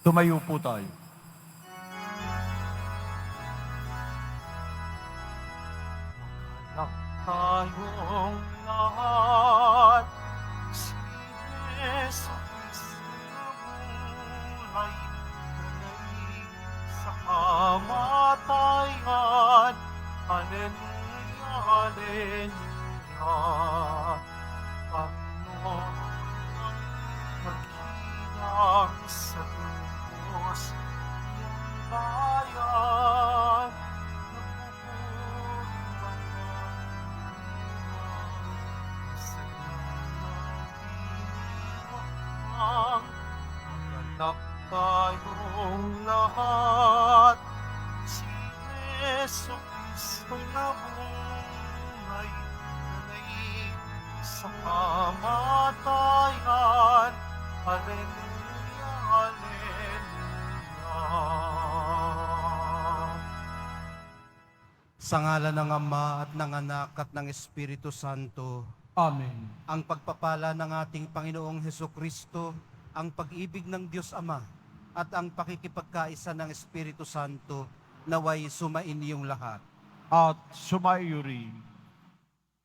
Tumayo po tayo. Anak tayong lahat, si Jesus buhay, nanay sa kamatayan. Hallelujah, hallelujah. Panginoon ang maghinang sa Diyos, iyong bayan. Anak tayong lahat, si Yesu Cristo na buhay, nanay sa kamatayan. Hallelujah, hallelujah. Sa ngalan ng Ama at ng Anak at ng Espiritu Santo, Amen. ang pagpapala ng ating Panginoong Hesukristo, ang pag-ibig ng Diyos Ama, at ang pakikipagkaisa ng Espiritu Santo, naway sumain iyong lahat. At sumayo rin.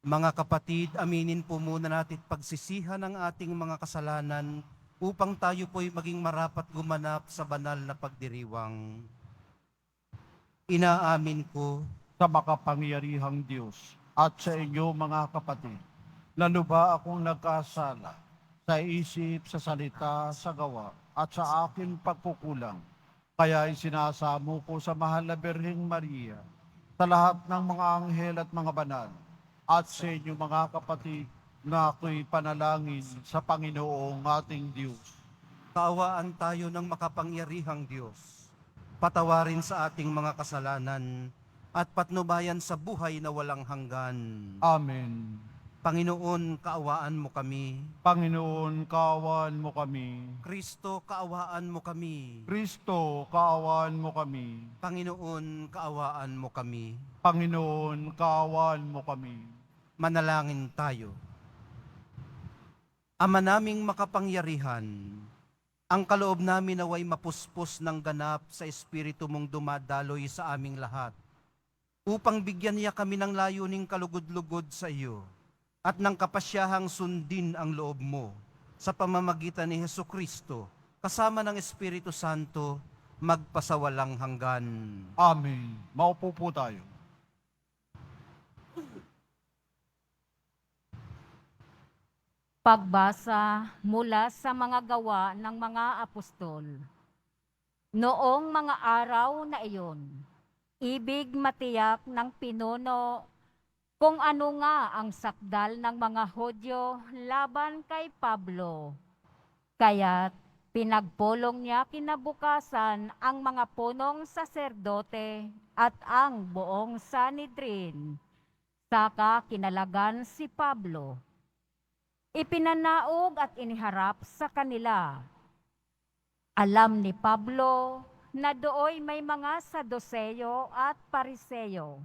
Mga kapatid, aminin po muna natin pagsisihan ng ating mga kasalanan upang tayo po'y maging marapat gumanap sa banal na pagdiriwang. Inaamin ko Sa makapangyarihang Diyos at sa inyo mga kapatid, lalo ba akong nagkasala sa isip, sa salita, sa gawa, at sa aking pagkukulang. Kaya isinasamo ko sa mahal na Birheng Maria, sa lahat ng mga anghel at mga banal, at sa inyo mga kapatid, na ako'y panalangin sa Panginoong ating Diyos. kaawaan tayo ng makapangyarihang Diyos. Patawarin sa ating mga kasalanan at patnubayan sa buhay na walang hanggan. Amen. Panginoon, kaawaan mo kami. Panginoon, kaawaan mo kami. Kristo, kaawaan mo kami. Kristo, kaawaan mo kami. Panginoon, kaawaan mo kami. Panginoon, kaawaan mo kami. Manalangin tayo. Ama naming makapangyarihan, ang kaloob namin naway mapuspos ng ganap sa Espiritu mong dumadaloy sa aming lahat, upang bigyan niya kami ng layuning kalugod-lugod sa iyo, at ng kapasyahang sundin ang loob mo, sa pamamagitan ni Hesukristo, kasama ng Espiritu Santo, magpasawalang hanggan. Amen. Maupo po tayo. Pagbasa mula sa mga gawa ng mga apostol. Noong mga araw na iyon, ibig matiyak ng pinuno kung ano nga ang sakdal ng mga Hudyo laban kay Pablo. Kaya't pinagpulong niya kinabukasan ang mga punong saserdote at ang buong Sanhedrin. Saka kinalagan si Pablo. Ipinanaog at iniharap sa kanila. Alam ni Pablo na dooy may mga Saduseyo at Pariseyo.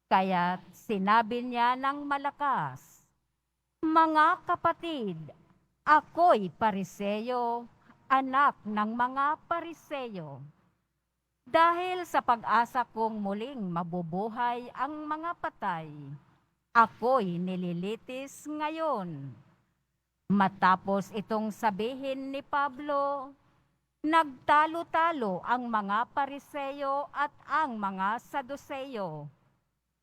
Kaya't sinabi niya ng malakas, "Mga kapatid, ako'y Pariseyo, anak ng mga Pariseyo. Dahil sa pag-asa kong muling mabubuhay ang mga patay, ako'y nililitis ngayon." Matapos itong sabihin ni Pablo, nagtalo-talo ang mga Pariseyo at ang mga Saduseyo,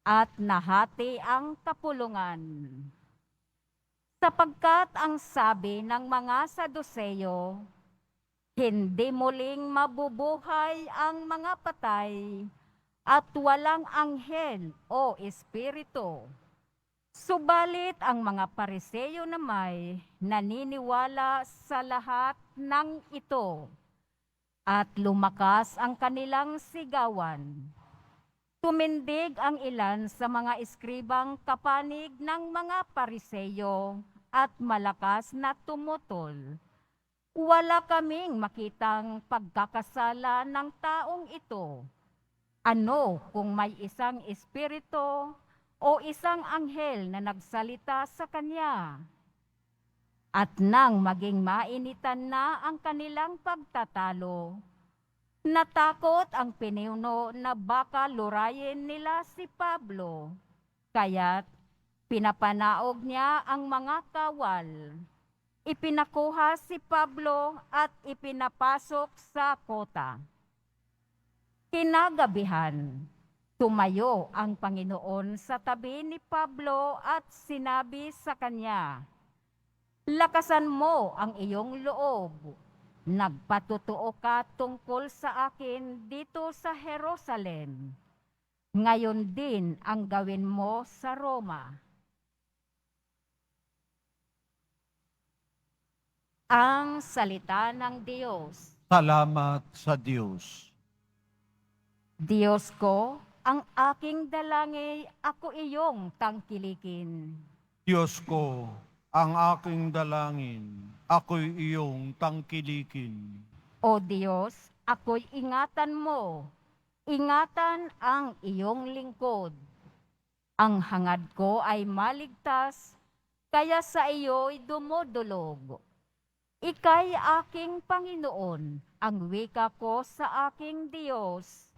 at nahati ang kapulungan. Sapagkat ang sabi ng mga Saduseyo, hindi muling mabubuhay ang mga patay at walang anghel o espiritu. Subalit ang mga Pariseyo na may naniniwala sa lahat ng ito at lumakas ang kanilang sigawan. Tumindig ang ilan sa mga eskribang kapanig ng mga Pariseyo at malakas na tumutol. Wala kaming makitang pagkakasala ng taong ito. Ano kung may isang espiritu o isang anghel na nagsalita sa kanya? At nang maging mainitan na ang kanilang pagtatalo, natakot ang pinuno na baka lurayin nila si Pablo. Kaya't pinapanaog niya ang mga kawal. Ipinakuha si Pablo at ipinapasok sa kota. Kinagabihan, tumayo ang Panginoon sa tabi ni Pablo at sinabi sa kanya, "Lakasan mo ang iyong loob. Nagpatotoo ka tungkol sa akin dito sa Jerusalem. Ngayon din ang gawin mo sa Roma." Ang salita ng Diyos. Salamat sa Diyos. Diyos ko, ang aking dalangin, ako iyong tangkilikin. Diyos ko, ang aking dalangin, ako'y iyong tangkilikin. O Diyos, ako'y ingatan mo. Ingatan ang iyong lingkod. Ang hangad ko ay maligtas, kaya sa iyo'y dumudulog. Ika'y aking Panginoon, ang wika ko sa aking Diyos.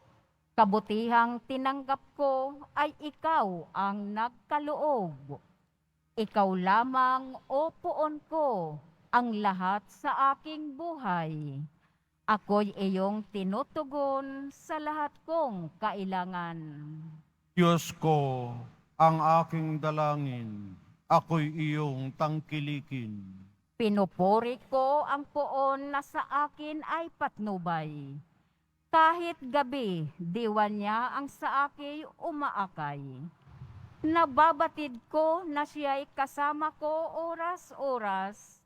Kabutihang tinanggap ko ay ikaw ang nagkaloob. Ikaw lamang, o puon ko, ang lahat sa aking buhay. Ako'y iyong tinutugon sa lahat kong kailangan. Diyos ko, ang aking dalangin, ako'y iyong tangkilikin. Pinupuri ko ang puon na sa akin ay patnubay. Kahit gabi, diwan niya ang sa akin umaakay. Nababatid ko na siya'y kasama ko oras-oras.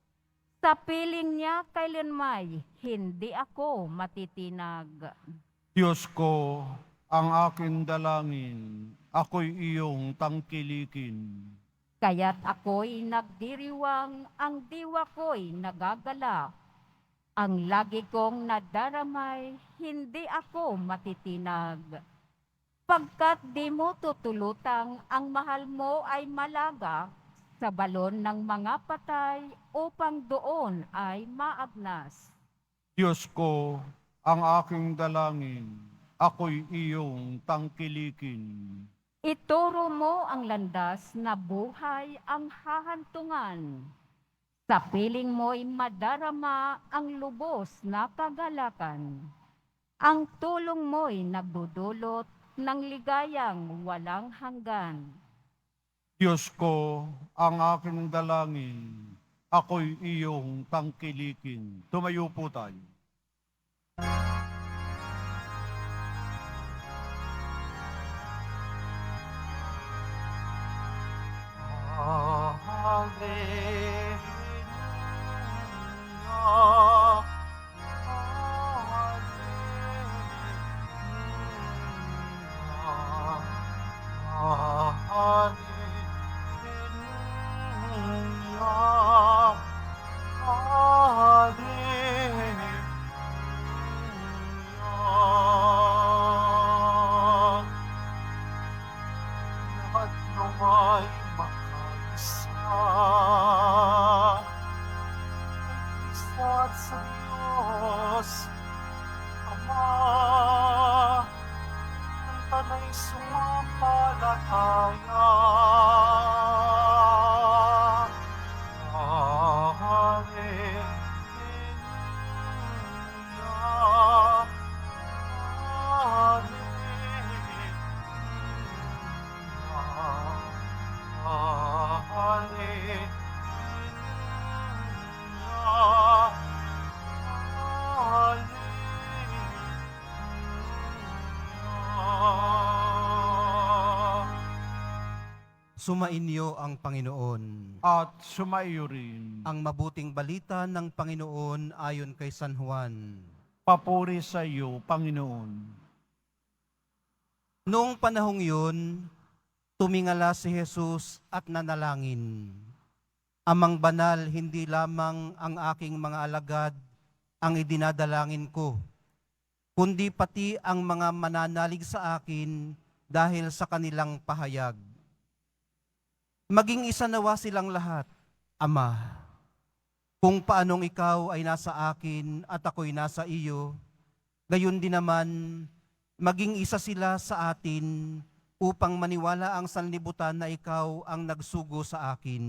Sa piling niya kailanmay, hindi ako matitinag. Diyos ko, ang aking dalangin, ako'y iyong tangkilikin. Kaya't ako'y nagdiriwang, ang diwa ko'y nagagalak. Ang lagi kong nadaramay, hindi ako matitinag. Pagkat di mo tutulutang, ang mahal mo ay malagak sa balon ng mga patay upang doon ay maagnas. Diyos ko, ang aking dalangin, ako'y iyong tangkilikin. Ituro mo ang landas na buhay ang hahantungan. Sa piling mo'y madarama ang lubos na kagalakan. Ang tulong mo'y nagdudulot ng ligayang walang hanggan. Diyos ko, ang aking dalangin, ako'y iyong tangkilikin. Tumayo po tayo. Hallelujah. Lahat ng ay makaisa. Isa't sa Diyos, Ama, ang tanay sumampalataya. Hallelujah. Sumainyo ang Panginoon. At sumaiyo rin. Ang mabuting balita ng Panginoon ayon kay San Juan. Papuri sa iyo, Panginoon. Noong panahong yun, tumingala si Jesus at nanalangin. Amang banal, hindi lamang ang aking mga alagad ang idinadalangin ko, kundi pati ang mga mananalig sa akin dahil sa kanilang pahayag. Maging isa nawa silang lahat, Ama, Kung paanong ikaw ay nasa akin at ako'y nasa iyo, gayon din naman maging isa sila sa atin upang maniwala ang sanlibutan na ikaw ang nagsugo sa akin.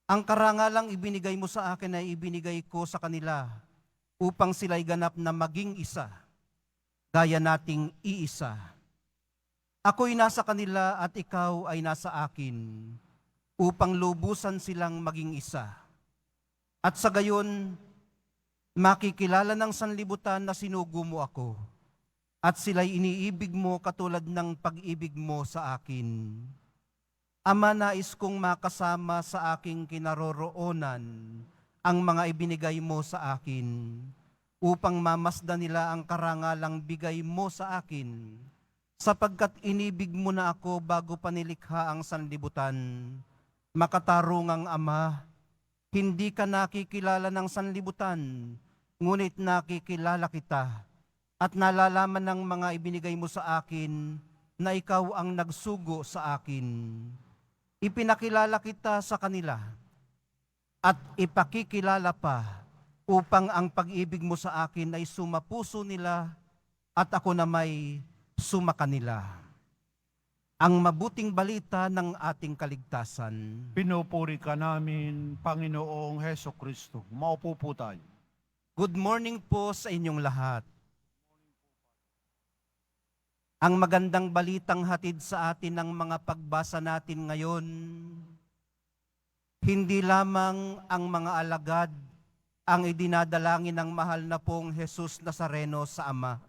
Ang karangalang ibinigay mo sa akin ay ibinigay ko sa kanila upang sila'y ganap na maging isa, gaya nating iisa. Ako'y nasa kanila at ikaw ay nasa akin, upang lubusan silang maging isa. At sa gayon, makikilala ng sanlibutan na sinugo mo ako, at sila'y iniibig mo katulad ng pag-ibig mo sa akin. Ama, nais kong makasama sa aking kinaroroonan ang mga ibinigay mo sa akin, upang mamasdan nila ang karangalang bigay mo sa akin, sapagkat inibig mo na ako bago pa nilikha ang sanlibutan. Makatarungang Ama, hindi ka nakikilala ng sanlibutan, ngunit nakikilala kita at nalalaman ng mga ibinigay mo sa akin na ikaw ang nagsugo sa akin. Ipinakilala kita sa kanila at ipakikilala pa upang ang pag-ibig mo sa akin ay sumapuso nila at ako na may sumakanila. Ang mabuting balita ng ating kaligtasan. Pinupuri ka namin, Panginoong Heso Kristo. Maupo po tayo. Good morning po sa inyong lahat. Ang magandang balitang hatid sa atin ng mga pagbasa natin ngayon, hindi lamang ang mga alagad ang idinadalangin ng mahal na pong Jesus Nazareno sa Ama,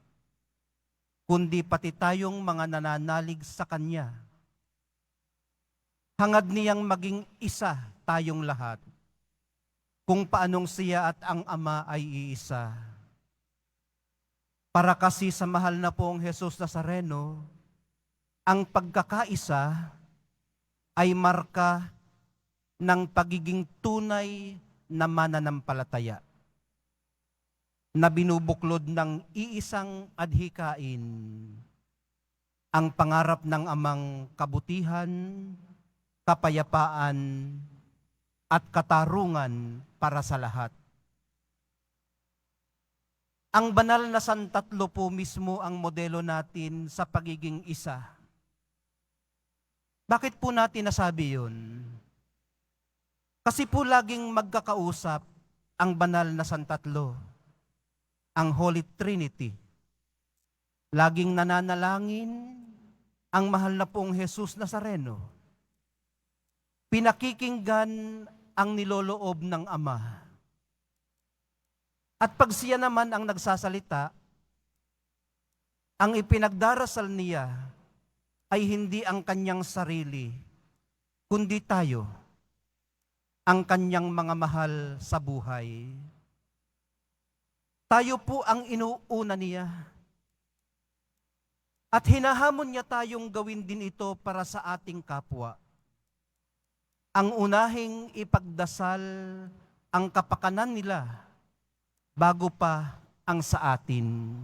kundi pati tayong mga nananalig sa Kanya. Hangad niyang maging isa tayong lahat, kung paanong siya at ang Ama ay iisa. Para kasi sa mahal na pong Jesus Nazareno, ang pagkakaisa ay marka ng pagiging tunay na mananampalataya, na binubuklod ng iisang adhikain, ang pangarap ng Amang kabutihan, kapayapaan, at katarungan para sa lahat. Ang banal na Santatlo po mismo ang modelo natin sa pagiging isa. Bakit po natin nasabi yun? Kasi po laging magkakausap ang banal na Santatlo, ang Holy Trinity. Laging nananalangin ang mahal na pong Jesus Nazareno. Pinakikinggan ang niloloob ng Ama. At pag siya naman ang nagsasalita, ang ipinagdarasal niya ay hindi ang kanyang sarili, kundi tayo, ang kanyang mga mahal sa buhay. Tayo po ang inuuna niya. At hinahamon niya tayong gawin din ito para sa ating kapwa. Ang unahing ipagdasal ang kapakanan nila bago pa ang sa atin.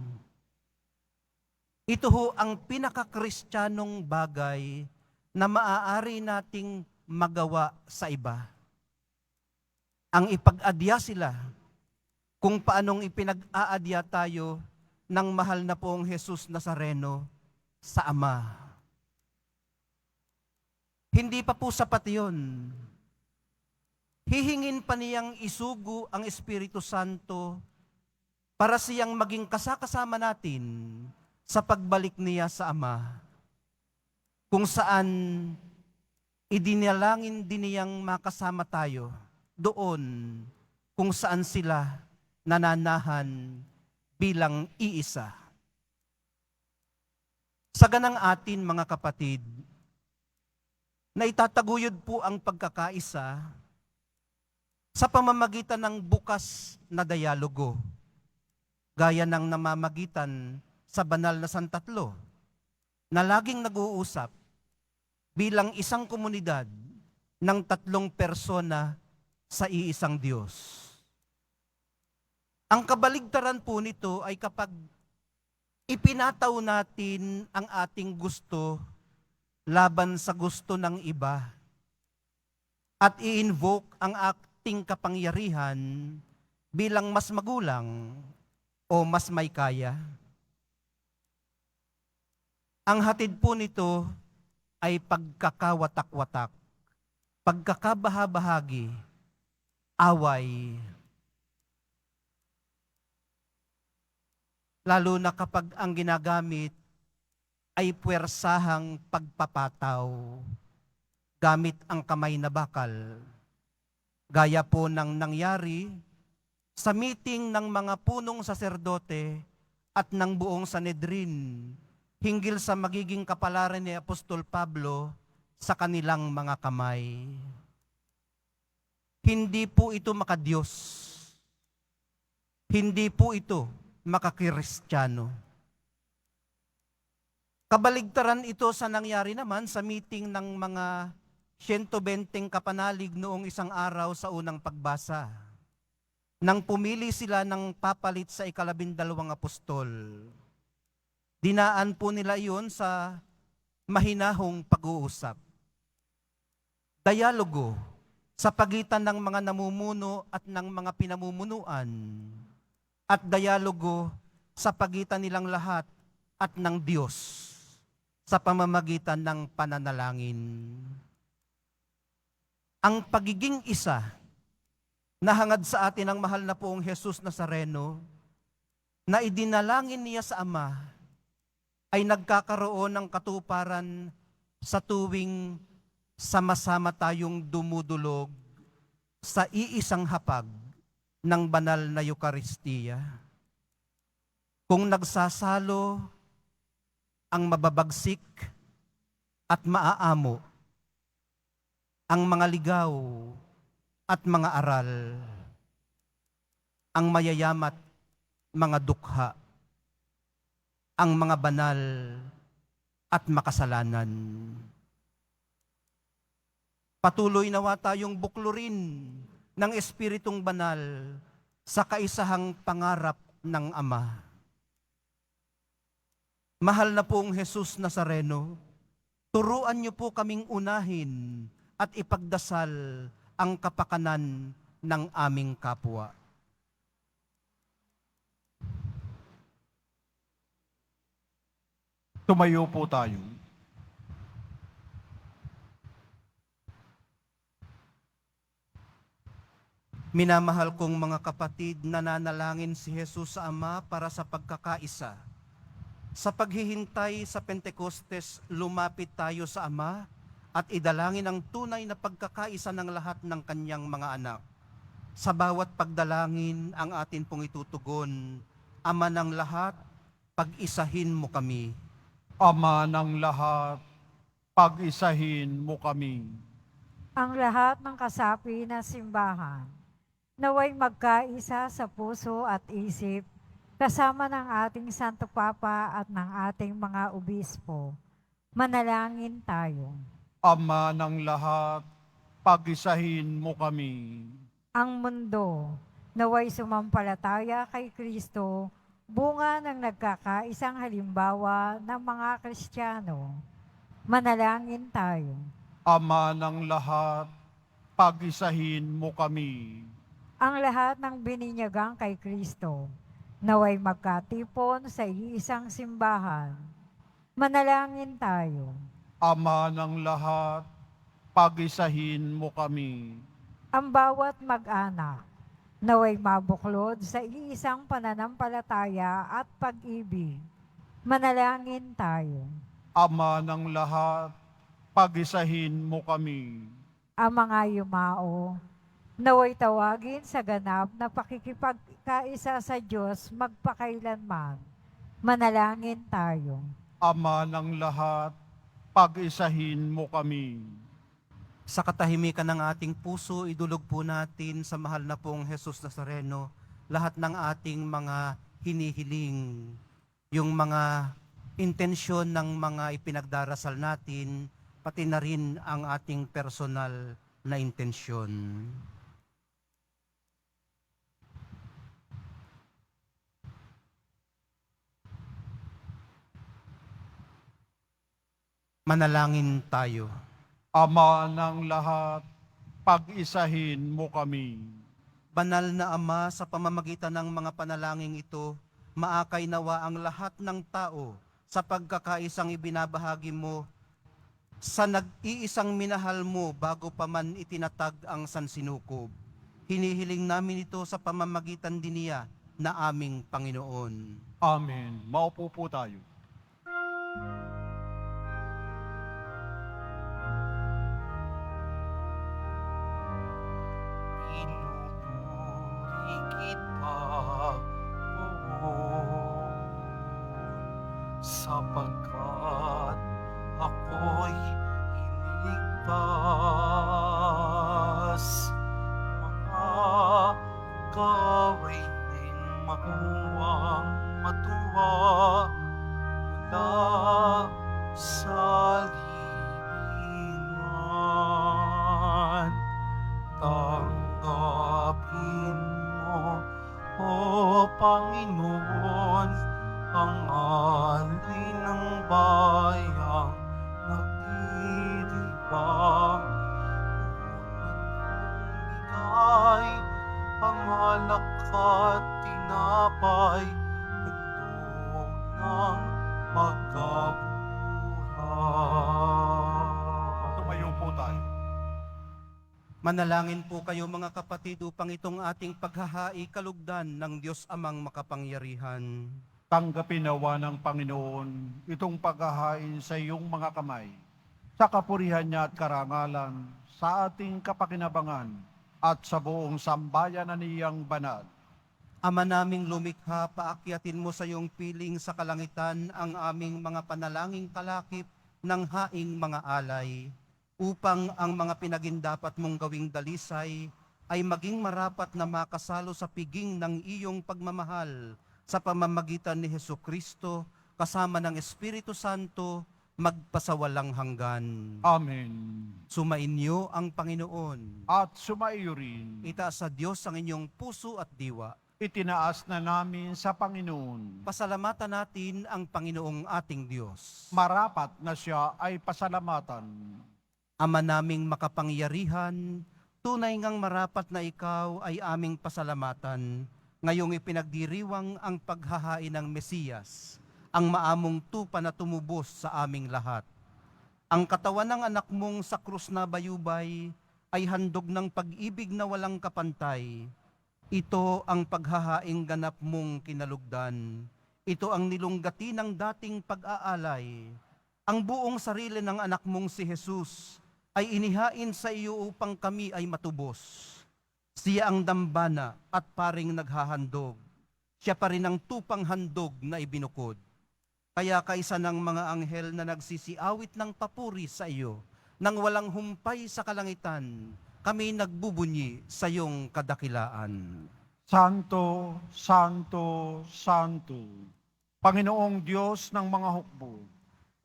Ito ho ang pinaka-kristyanong bagay na maaari nating magawa sa iba. Ang ipag-adya sila kung paanong ipinag-aadya tayo ng mahal na pong Jesus Nazareno sa Ama. Hindi pa po sapat yun. Hihingin pa niyang isugo ang Espiritu Santo para siyang maging kasakasama natin sa pagbalik niya sa Ama, kung saan idinalangin din niyang makasama tayo doon kung saan sila nananahan bilang iisa. Sa ganang atin, mga kapatid, na itataguyod po ang pagkakaisa sa pamamagitan ng bukas na dialogo, gaya ng namamagitan sa banal na Santatlo, na laging nag-uusap bilang isang komunidad ng tatlong persona sa iisang Diyos. Ang kabaligtaran po nito ay kapag ipinataw natin ang ating gusto laban sa gusto ng iba at i-invoke ang ating kapangyarihan bilang mas magulang o mas may kaya. Ang hatid po nito ay pagkakawatak-watak, pagkakabahabahagi, away. Lalo na kapag ang ginagamit ay puwersahang pagpapataw gamit ang kamay na bakal. Gaya po ng nangyari sa meeting ng mga punong saserdote at ng buong Sanedrin hinggil sa magiging kapalaran ni Apostol Pablo sa kanilang mga kamay. Hindi po ito makadiyos. Hindi po ito makakristyano. Kabaligtaran ito sa nangyari naman sa meeting ng mga 120 kapanalig noong isang araw sa unang pagbasa. Nang pumili sila ng papalit sa 12 apostol. Dinaan po nila iyon sa mahinahong pag-uusap. Dialogo sa pagitan ng mga namumuno at ng mga pinamumunuan. At dialogo sa pagitan nilang lahat at ng Diyos sa pamamagitan ng pananalangin. Ang pagiging isa na hangad sa atin ng mahal na poong Jesus Nazareno na idinalangin niya sa Ama ay nagkakaroon ng katuparan sa tuwing sama-sama tayong dumudulog sa iisang hapag ng banal na Eukaristiya. Kung nagsasalo ang mababagsik at maaamo, ang mga ligaw at mga aral, ang mayayamat mga dukha, ang mga banal at makasalanan. Patuloy nawa tayong buklurin ng Espiritong Banal sa kaisahang pangarap ng Ama. Mahal na pong Jesus Nazareno, turuan niyo po kaming unahin at ipagdasal ang kapakanan ng aming kapwa. Tumayo po tayo. Minamahal kong mga kapatid, nananalangin si Jesus sa Ama para sa pagkakaisa. Sa paghihintay sa Pentecostes, lumapit tayo sa Ama at idalangin ang tunay na pagkakaisa ng lahat ng kanyang mga anak. Sa bawat pagdalangin ang atin pong itutugon, Ama ng lahat, pag-isahin mo kami. Ama ng lahat, pag-isahin mo kami. Ang lahat ng kasapi na simbahan, naway magkaisa sa puso at isip, kasama ng ating Santo Papa at ng ating mga obispo. Manalangin tayo. Ama ng lahat, pag-isahin mo kami. Ang mundo, naway sumampalataya kay Kristo, bunga ng nagkakaisang halimbawa ng mga Kristiyano. Manalangin tayo. Ama ng lahat, pag-isahin mo kami. Ang lahat ng bininyagang kay Kristo, naway magkatipon sa iisang simbahan. Manalangin tayo. Ama ng lahat, pag-isahin mo kami. Ang bawat mag-anak, naway mabuklod sa iisang pananampalataya at pag-ibig. Manalangin tayo. Ama ng lahat, pag-isahin mo kami. Ang mga yumao, naway tawagin sa ganap na pakikipagkaisa sa Diyos magpakailanman. Manalangin tayo. Ama ng lahat, pag-isahin mo kami. Sa katahimikan ng ating puso, idulog po natin sa mahal na pong Jesus Nazareno lahat ng ating mga hinihiling, yung mga intensyon ng mga ipinagdarasal natin, pati na rin ang ating personal na intensyon. Manalangin tayo. Ama ng lahat, pag-isahin mo kami. Banal na Ama, sa pamamagitan ng mga panalangin ito, maakay nawa ang lahat ng tao sa pagkakaisang ibinabahagi mo sa nag-iisang minahal mo bago pa man itinatag ang sansinukob. Hinihiling namin ito sa pamamagitan din niya na aming Panginoon. Amen. Maupo po tayo. Pinupuri kita, Poon, sapagkat ako'y iligtas. Mga gawain makuwang matuwa mula sa libingan. Tanggapin mo, O Panginoon, ang alay ng bayang nagdiriwang. Bigay ang alak at tinapay, handog ng pagkabuhay. Tumayo po tayo. Manalangin po kayo mga kapatid upang itong ating paghahai kalugdan ng Diyos Amang makapangyarihan. Tanggapin nawa ng Panginoon itong paghahain sa iyong mga kamay, sa kapurihan niya at karangalan, sa ating kapakinabangan, at sa buong sambayan na niyang banal. Ama naming lumikha, paakyatin mo sa iyong piling sa kalangitan ang aming mga panalangin kalakip ng haing mga alay, upang ang mga pinagindapat mong gawing dalisay ay maging marapat na makasalo sa piging ng iyong pagmamahal sa pamamagitan ni Hesukristo kasama ng Espiritu Santo magpasawalang hanggan. Amen. Sumainyo ang Panginoon. At sumaiyo rin, Itaas sa Diyos ang inyong puso at diwa. itinaas na namin sa Panginoon. Pasalamatan natin ang Panginoong ating Diyos. Marapat na siya ay pasalamatan. Ama naming makapangyarihan, tunay ngang marapat na ikaw ay aming pasalamatan. Ngayong ipinagdiriwang ang paghahain ng Mesiyas, ang maamong tupa na tumubos sa aming lahat. Ang katawan ng anak mong sa krus na bayubay ay handog ng pag-ibig na walang kapantay. Ito ang paghahaing ganap mong kinalugdan. Ito ang nilunggati ng dating pag-aalay. Ang buong sarili ng anak mong si Jesus ay inihain sa iyo upang kami ay matubos. Siya ang dambana at paring naghahandog. Siya pa rin ang tupang handog na ibinukod. Kaya kaisa ng mga anghel na nagsisiawit ng papuri sa iyo, nang walang humpay sa kalangitan, kami nagbubunyi sa iyong kadakilaan. Santo, Santo, Santo, Panginoong Diyos ng mga hukbo,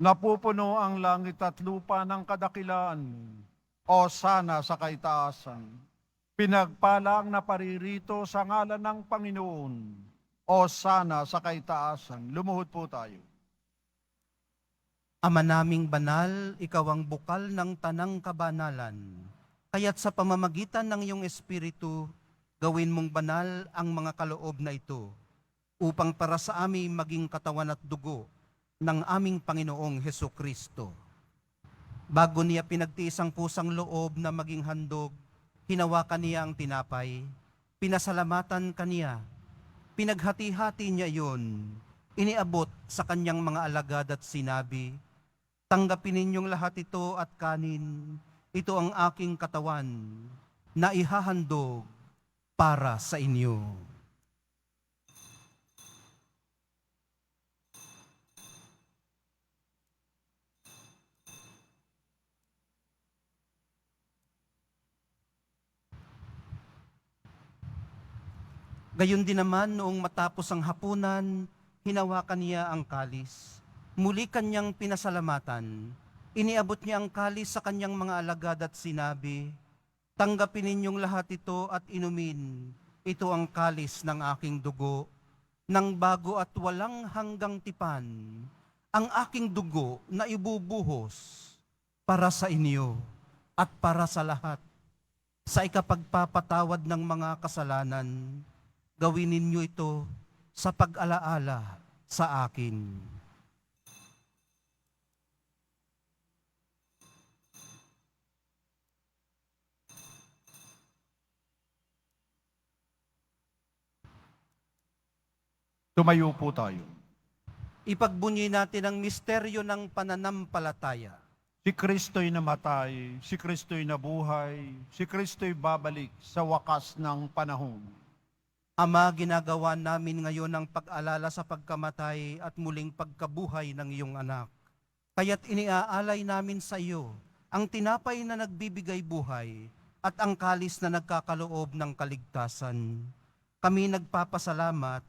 napupuno ang langit at lupa ng kadakilaan mo. O sana sa kaitaasan, pinagpalang na paririto sa ngalan ng Panginoon. O sana sa kaitaasan, lumuhod po tayo. Ama naming banal, ikaw ang bukal ng tanang kabanalan. Kaya't sa pamamagitan ng iyong Espiritu, gawin mong banal ang mga kaloob na ito, upang para sa amin maging katawan at dugo ng aming Panginoong Hesukristo. Bago niya pinagtiis ang kusang loob na maging handog, hinawakan niya ang tinapay, pinasalamatan kaniya, pinaghati-hati niya iyon, iniabot sa kanyang mga alagad at sinabi, "Tanggapin ninyong lahat ito at kanin, ito ang aking katawan na ihahandog para sa inyo." Gayon din naman noong matapos ang hapunan, hinawakan niya ang kalis. Muli kanyang pinasalamatan. Iniabot niya ang kalis sa kanyang mga alagad at sinabi, "Tanggapin ninyong lahat ito at inumin. Ito ang kalis ng aking dugo, ng bago at walang hanggang tipan. Ang aking dugo na ibubuhos para sa inyo at para sa lahat. Sa ikapagpapatawad ng mga kasalanan, gawin ninyo ito sa pag-alaala sa akin. Tumayo po tayo. Ipagbunyi natin ang misteryo ng pananampalataya. Si Kristo'y namatay, si Kristo'y nabuhay, si Kristo'y babalik sa wakas ng panahon. Ama, ginagawa namin ngayon ang pag-alala sa pagkamatay at muling pagkabuhay ng iyong anak. Kaya't iniaalay namin sa iyo ang tinapay na nagbibigay buhay at ang kalis na nagkakaloob ng kaligtasan. Kami nagpapasalamat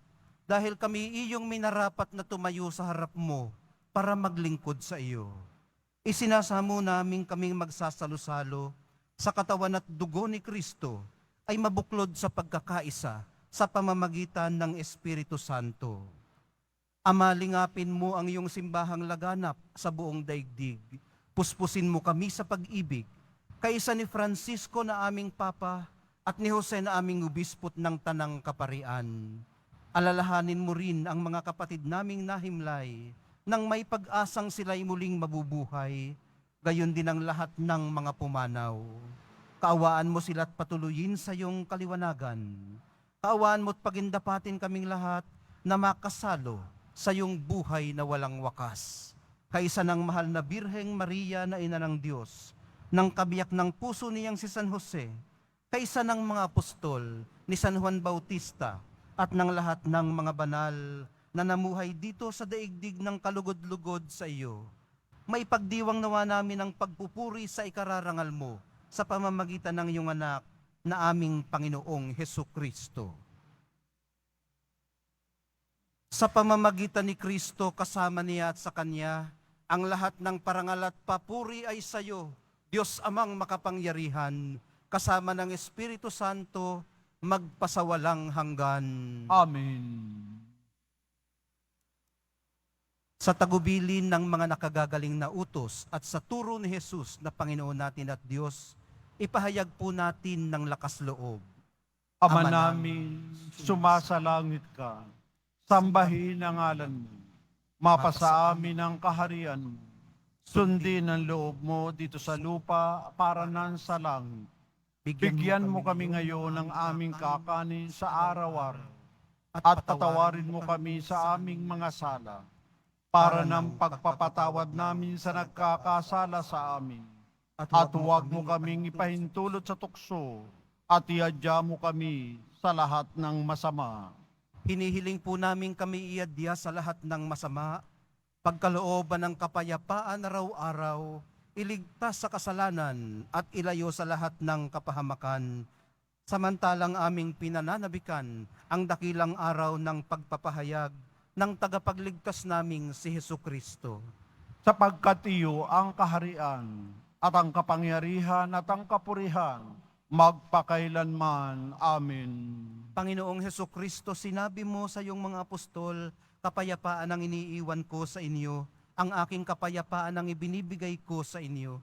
dahil kami iyong minarapat na tumayo sa harap mo para maglingkod sa iyo. Isinasamo namin kaming magsasalo-salo sa katawan at dugo ni Kristo ay mabuklod sa pagkakaisa sa pamamagitan ng Espiritu Santo. Ama, lingapin mo ang iyong simbahang laganap sa buong daigdig. Puspusin mo kami sa pag-ibig, kaisa ni Francisco na aming Papa at ni Jose na aming Obispot ng Tanang Kaparian. Alalahanin mo rin ang mga kapatid naming nahimlay nang may pag-asang sila'y muling mabubuhay, gayon din ang lahat ng mga pumanaw. Kaawaan mo sila't patuloyin sa iyong kaliwanagan. Kaawaan mo't pagindapatin kaming lahat na makasalo sa iyong buhay na walang wakas. Kaisa ng mahal na Birheng Maria na ina ng Diyos, ng kabiyak ng puso niyang si San Jose, kaisa ng mga apostol ni San Juan Bautista at ng lahat ng mga banal na namuhay dito sa daigdig ng kalugod-lugod sa iyo. May pagdiwang nawa namin ang pagpupuri sa ikararangal mo sa pamamagitan ng iyong anak na aming Panginoong Hesukristo. Sa pamamagitan ni Kristo, kasama niya at sa Kanya, ang lahat ng parangal at papuri ay sa iyo, Diyos Amang makapangyarihan, kasama ng Espiritu Santo, magpasawalang hanggan. Amen. Sa tagubilin ng mga nakagagaling na utos at sa turo ni Jesus na Panginoon natin at Diyos, ipahayag po natin ng lakas loob. Ama Ama namin, sumasalangit ka, sambahin ang ngalan mo, mapasa amin ang kaharian mo, sundin ang loob mo dito sa lupa para nan sa langit. Bigyan mo kami ngayon ng aming kakanin sa araw-araw, at patawarin mo kami sa aming mga sala, para ng pagpapatawad namin sa nagkakasala sa amin. At huwag mo kaming ipahintulot sa tukso, at iadya mo kami sa lahat ng masama. Hinihiling po namin kami iadya sa lahat ng masama, pagkalooban ng kapayapaan araw-araw, iligtas sa kasalanan at ilayo sa lahat ng kapahamakan, samantalang aming pinananabikan ang dakilang araw ng pagpapahayag ng tagapagligtas naming si Hesukristo. Sapagkat iyo ang kaharian, at ang kapangyarihan at ang kapurihan, magpakailanman. Amen. Panginoong Hesukristo, sinabi mo sa iyong mga apostol, kapayapaan ang iniiwan ko sa inyo, ang aking kapayapaan ang ibinibigay ko sa inyo.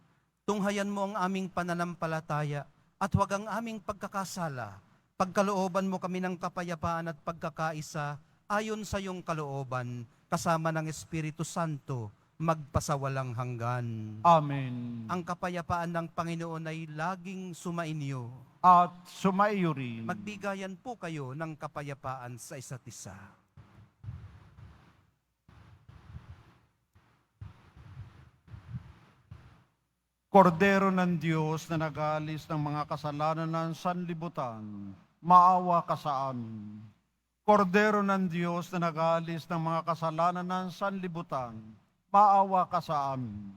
Tunghayan mo ang aming pananampalataya at huwag ang aming pagkakasala. Pagkalooban mo kami ng kapayapaan at pagkakaisa ayon sa iyong kalooban, kasama ng Espiritu Santo, magpasawalang hanggan. Amen. Ang kapayapaan ng Panginoon ay laging sumainyo. At sumaiyo rin. Magbigayan po kayo ng kapayapaan sa isa't isa. Kordero ng Diyos na nag-aalis ng mga kasalanan ng sanlibutan, maawa ka sa amin. Kordero ng Diyos na nag-aalis ng mga kasalanan ng sanlibutan, maawa ka sa amin.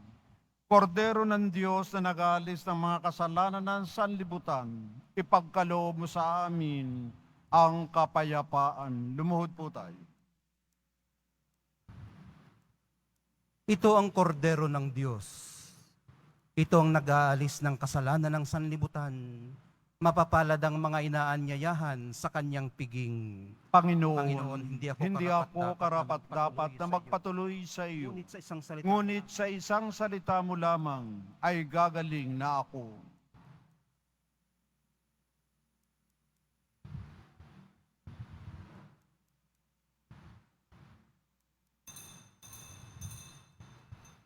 Kordero ng Diyos na nag-aalis ng mga kasalanan ng sanlibutan, ipagkaloob mo sa amin ang kapayapaan. Lumuhod po tayo. Ito ang kordero ng Diyos. Ito ang nag-aalis ng kasalanan ng sanlibutan. Mapapalad ang mga inaanyayahan sa kanyang piging. Panginoon, hindi ako karapat-dapat na magpatuloy sa iyo. Ngunit sa isang salita, Ngunit sa isang salita mo lamang ay gagaling na ako.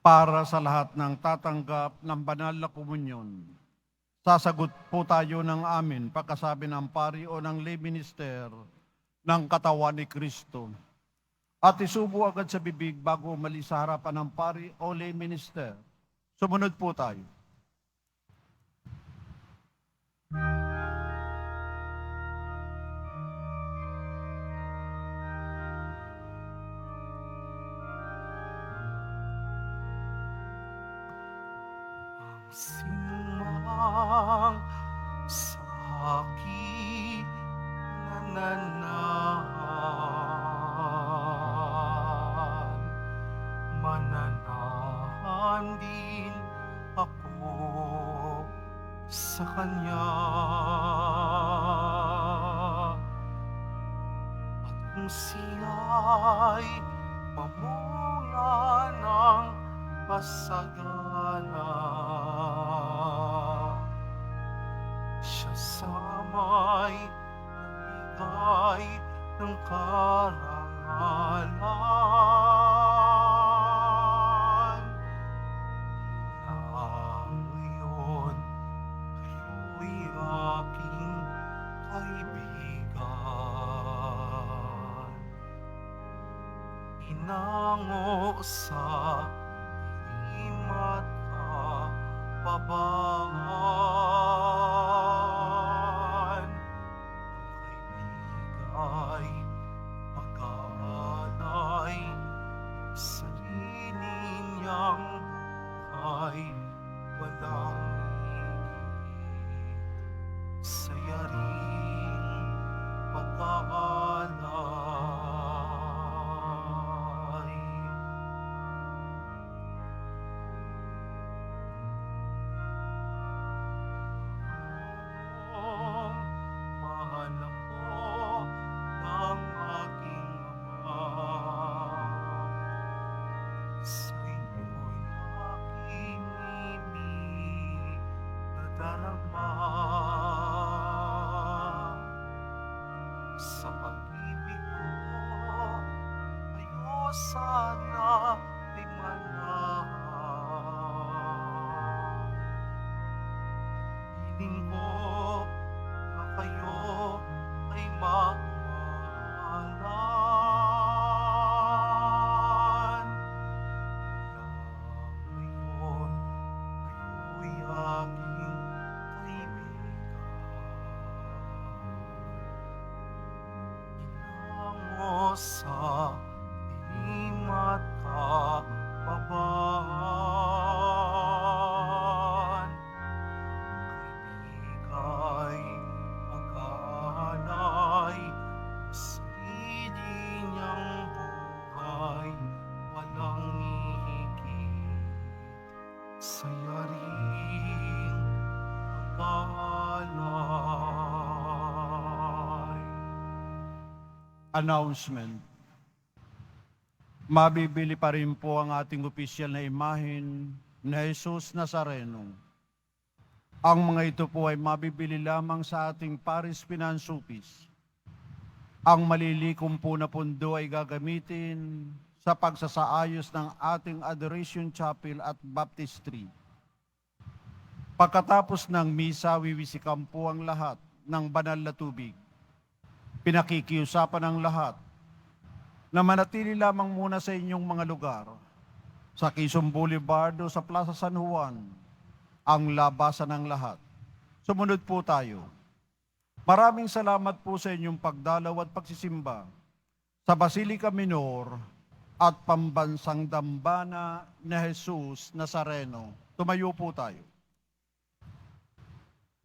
para sa lahat ng tatanggap ng banal na komunyon. Sasagot po tayo ng amin pagkasabi ng pari o ng lay minister ng katawan ni Kristo. At isubo agad sa bibig bago umalis sa harapan ng pari o lay minister. Sumunod po tayo. Simang sa aking nananahan, mananahan din ako sa Kanya. At kung siya'y mamuna ng pasagana, siya sa may nagbigay ng karangalan. Mula ngayon, kayo'y aking kaibigan. Inango sa dilim at kapabahan, kaibigay mag-aalay sa sarili niyang buhay, walang higit sa yaring pag-aalay. Mahal ako ng aking Ama, sa inyo'y aking ibig nadarama. Sa pag-ibig ko, kayo sana ay manahan. Hiling ko na kayo ay magmahalan. Mula ngayon, kayo'y aking kaibigan. Inango sa dilim at kapabahan, kaibigay mag-aalay sa sarili niyang buhay, walang hihigit sa yaring pag-aalay. Announcement. Mabibili pa rin po ang ating opisyal na imahen na Jesus Nazareno. Ang mga ito po ay mabibili lamang sa ating Paris Finansupis. Ang malilikom po na pundo ay gagamitin sa pagsasaayos ng ating Adoration Chapel at Baptistry. Pagkatapos ng misa, wiwisikan po ang lahat ng banal na tubig. Pinakikiusapan ang lahat na manatili lamang muna sa inyong mga lugar, sa Quezon Boulevard o sa Plaza San Juan, ang labasan ng lahat. Sumunod po tayo. Maraming salamat po sa inyong pagdalaw at pagsisimba sa Basilica Minor at Pambansang Dambana na Jesus Nazareno. Tumayo po tayo.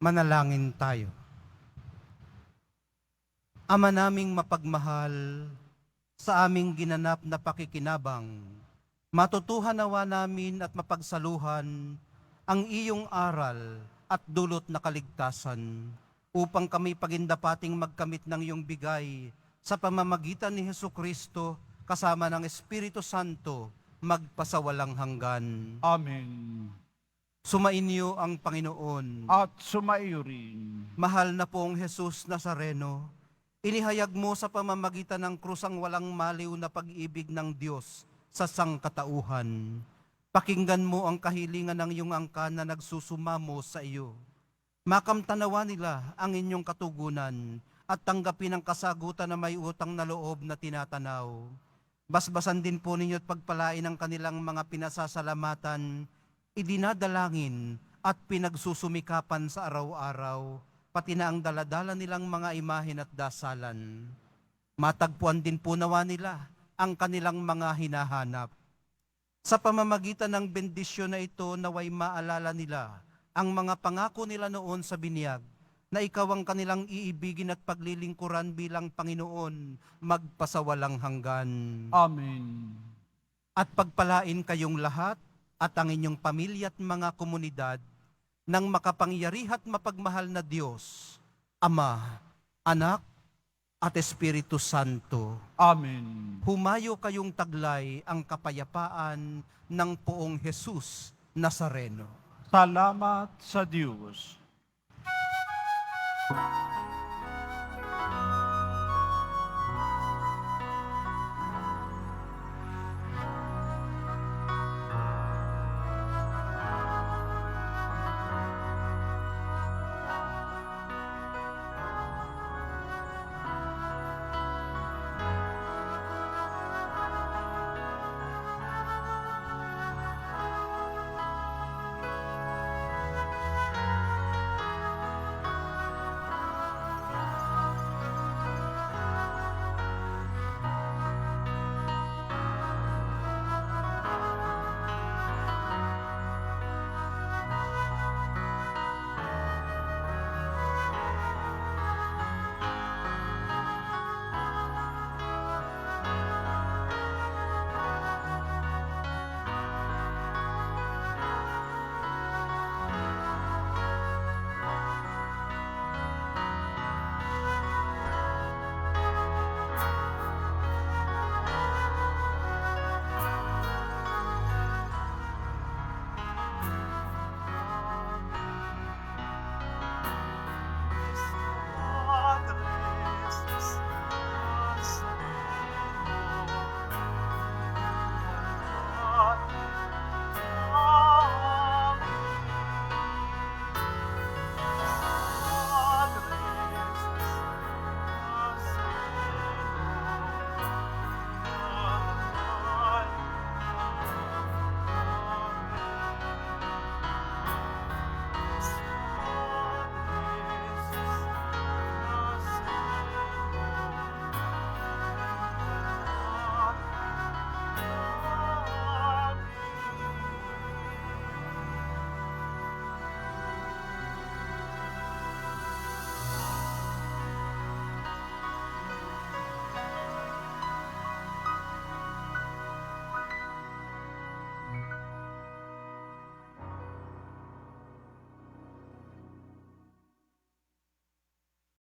Manalangin tayo. Ama naming mapagmahal, sa aming ginanap na pakikinabang, matutuhan nawa namin at mapagsaluhan ang iyong aral at dulot na kaligtasan upang kami pagindapating magkamit ng iyong bigay sa pamamagitan ni Hesukristo kasama ng Espiritu Santo magpasawalang hanggan. Amen. Sumainyo ang Panginoon. At sumaiyo rin. Mahal na pong Jesus Nazareno, inihayag mo sa pamamagitan ng krus ang walang maliw na pag-ibig ng Diyos sa sangkatauhan. Pakinggan mo ang kahilingan ng iyong angkan na nagsusumamo sa iyo. Makamtanawa nila ang inyong katugunan at tanggapin ang kasagutan na may utang na loob na tinatanaw. Basbasan din po ninyo at pagpalain ang kanilang mga pinasasalamatan, idinadalangin at pinagsusumikapan sa araw-araw, pati na ang daladala nilang mga imahen at dasalan. Matagpuan din po nawa nila ang kanilang mga hinahanap. Sa pamamagitan ng bendisyon na ito, naway maalala nila ang mga pangako nila noon sa binyag, na ikaw ang kanilang iibigin at paglilingkuran bilang Panginoon, magpasawalang hanggan. Amen. At pagpalain kayong lahat at ang inyong pamilya at mga komunidad ng makapangyarihan at mapagmahal na Diyos, Ama, Anak, at Espiritu Santo. Amen. Humayo kayong taglay ang kapayapaan ng Poong Jesus Nazareno. Salamat sa Diyos.